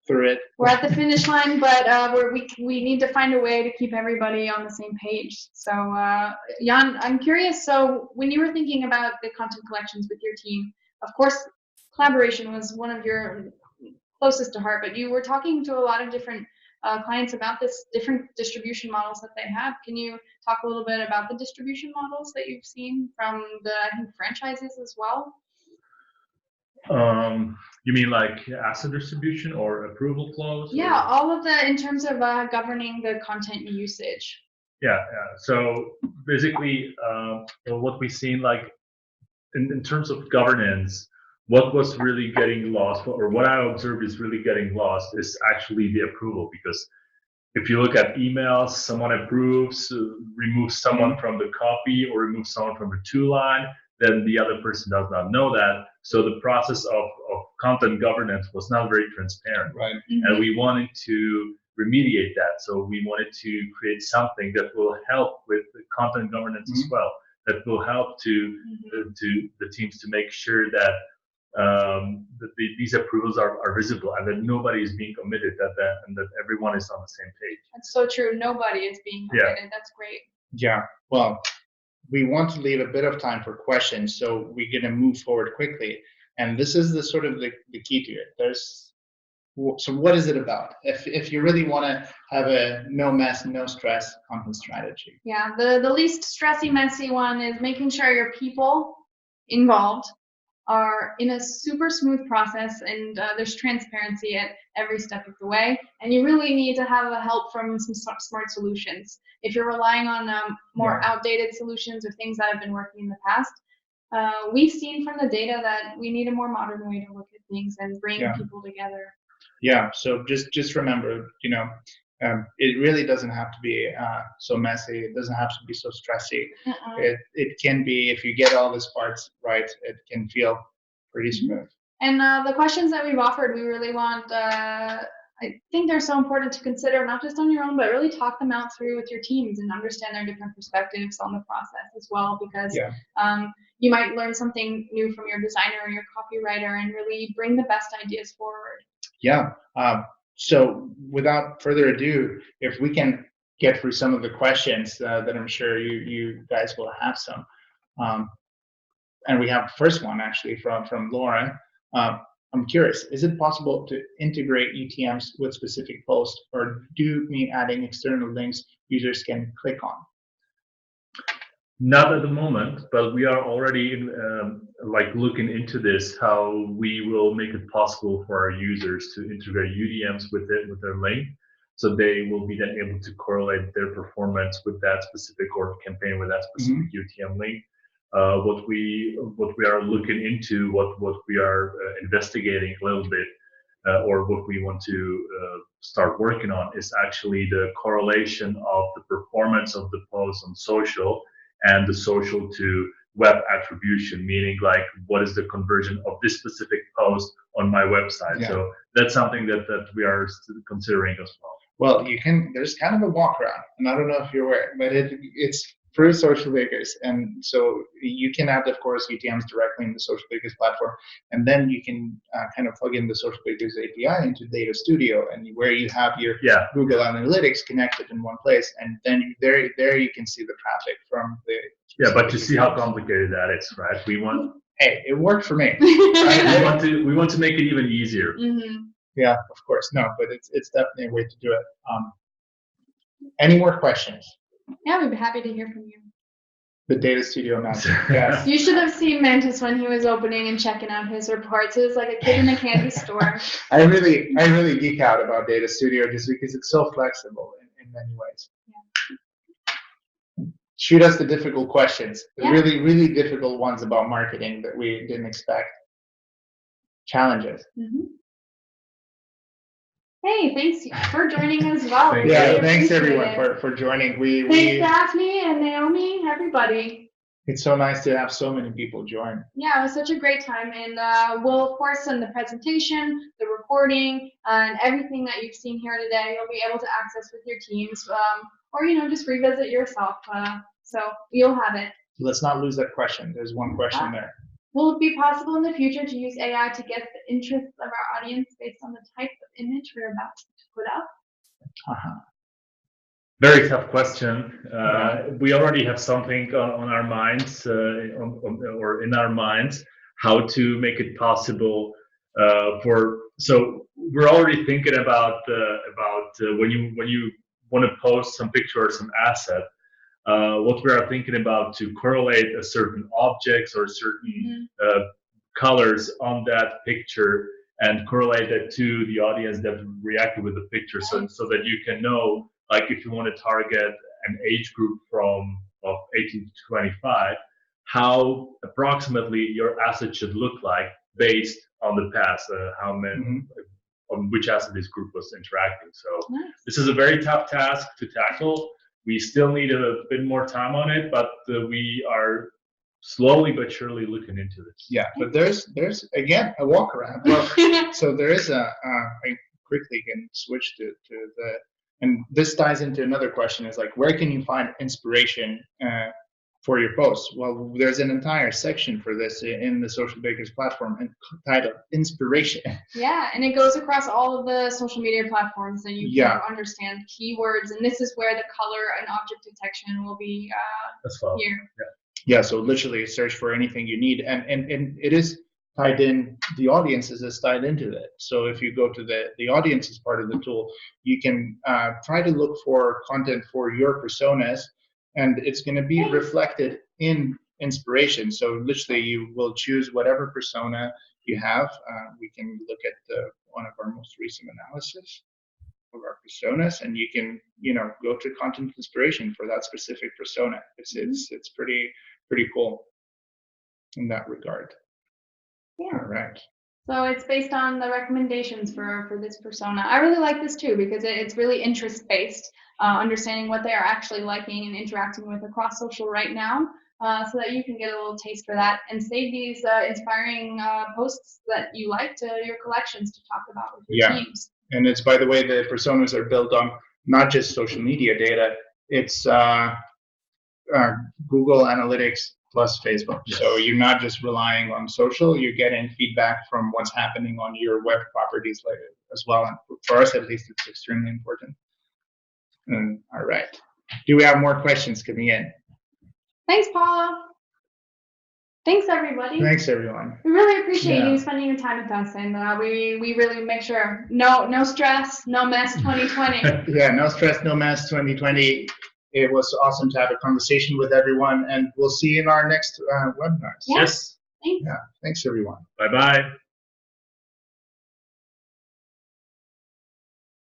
through it. We're at the finish line, but we need to find a way to keep everybody on the same page. So Jan, I'm curious. So when you were thinking about the content collections with your team, of course, collaboration was one of your closest to heart, but you were talking to a lot of different clients about this different distribution models that they have. Can you talk a little bit about the distribution models that you've seen from the franchises as well? You mean like asset distribution or approval flows? Yeah, or? all of the in terms of governing the content usage. Yeah. So basically, what we've seen, like in terms of governance, what was really getting lost, or what I observed is really getting lost, is actually the approval. Because if you look at emails, someone approves, removes someone from the copy, or removes someone from the to line, then the other person does not know that. So the process of content governance was not very transparent. Right. And we wanted to remediate that. So we wanted to create something that will help with the content governance as well, that will help to the teams to make sure that these approvals are visible and that nobody is being omitted, and that everyone is on the same page. That's so true. Nobody is being omitted. That's great. Yeah. Well, we want to leave a bit of time for questions, so we're going to move forward quickly. And this is the sort of the key to it. So what is it about? If you really want to have a no mess, no stress content strategy. Yeah, the least stressy, messy one is making sure your people involved are in a super smooth process, and there's transparency at every step of the way. And you really need to have help from some smart solutions. If you're relying on more outdated solutions or things that have been working in the past, we've seen from the data that we need a more modern way to look at things and bring people together. Yeah, so just remember, it really doesn't have to be so messy. It doesn't have to be so stressy. It can be, if you get all these parts right, it can feel pretty smooth. And the questions that we've offered, we really want, I think they're so important to consider, not just on your own, but really talk them out through with your teams and understand their different perspectives on the process as well, because you might learn something new from your designer or your copywriter and really bring the best ideas forward. Yeah. So without further ado, if we can get through some of the questions that I'm sure you guys will have some. And we have the first one actually from Lauren. I'm curious, is it possible to integrate UTMs with specific posts, or do you mean adding external links users can click on? Not at the moment, but we are already looking into this, how we will make it possible for our users to integrate UTMs with their link, so they will be then able to correlate their performance with that specific or campaign with that specific UTM link. What we are looking into, what we are investigating a little bit, or what we want to start working on, is actually the correlation of the performance of the post on social and the social to web attribution, meaning like what is the conversion of this specific post on my website. Yeah. So that's something that we are considering as well. Well, there's kind of a walk around, and I don't know if you're aware, but it's through Socialbakers, and so you can add, of course, UTMs directly in the Socialbakers platform, and then you can kind of plug in the Socialbakers API into Data Studio, and where you have your Google Analytics connected in one place, and then there you can see the traffic from the. Yeah, but you see how complicated that is, right? Hey, it worked for me. Right? we want to make it even easier. Yeah, of course. No, but it's definitely a way to do it. Any more questions? Yeah, we'd be happy to hear from you. The Data Studio magic. Yes. You should have seen Mantis when he was opening and checking out his reports. It was like a kid in a candy store. I really geek out about Data Studio just because it's so flexible in many ways. Yeah. Shoot us the difficult questions, the really difficult ones about marketing that we didn't expect. Challenges. Hey, thanks for joining as well. Thanks everyone for joining. Thanks Daphne and Naomi, everybody. It's so nice to have so many people join. Yeah, it was such a great time, and we'll of course send the presentation, the recording, and everything that you've seen here today. You'll be able to access with your teams, or just revisit yourself. So you'll have it. Let's not lose that question. There's one question there. Will it be possible in the future to use AI to get the interests of our audience based on the type of image we're about to put up? Very tough question. We already have something on our minds, or in our minds, how to make it possible So we're already thinking about when you want to post some picture or some asset. What we are thinking about to correlate a certain objects or certain colors on that picture and correlate that to the audience that reacted with the picture, so that you can know, like, if you want to target an age group of 18 to 25, how approximately your asset should look like based on the past, how many, on which asset this group was interacting. So this is a very tough task to tackle. We still need a bit more time on it, but we are slowly but surely looking into this. Yeah, but there's again a walk around. Well, so there is I quickly can switch to the, and this ties into another question, is like, where can you find inspiration for your posts? Well, there's an entire section for this in the Socialbakers platform entitled Inspiration. Yeah, and it goes across all of the social media platforms, and you can understand keywords, and this is where the color and object detection will be here. Yeah, so literally search for anything you need, and it is tied in, the audiences is tied into it. So if you go to the audiences part of the tool, you can try to look for content for your personas, and it's going to be reflected in inspiration. So literally you will choose whatever persona you have. We can look at one of our most recent analysis of our personas, and you can, go to content inspiration for that specific persona. It's pretty cool in that regard. Yeah. All right. So it's based on the recommendations for this persona. I really like this too, because it's really interest based, understanding what they are actually liking and interacting with across social right now, so that you can get a little taste for that and save these inspiring posts that you like to your collections to talk about with your teams. And it's, by the way, the personas are built on not just social media data, it's Google Analytics plus Facebook. Yes. So you're not just relying on social, you're getting feedback from what's happening on your web properties as well. And for us, at least, it's extremely important. All right. Do we have more questions coming in? Thanks, Paula. Thanks, everybody. Thanks, everyone. We really appreciate you spending your time with us, and we really make sure no stress, no mess 2020. Yeah, no stress, no mess 2020. It was awesome to have a conversation with everyone, and we'll see you in our next webinars. Yes. Thanks. Yeah, thanks, everyone. Bye-bye.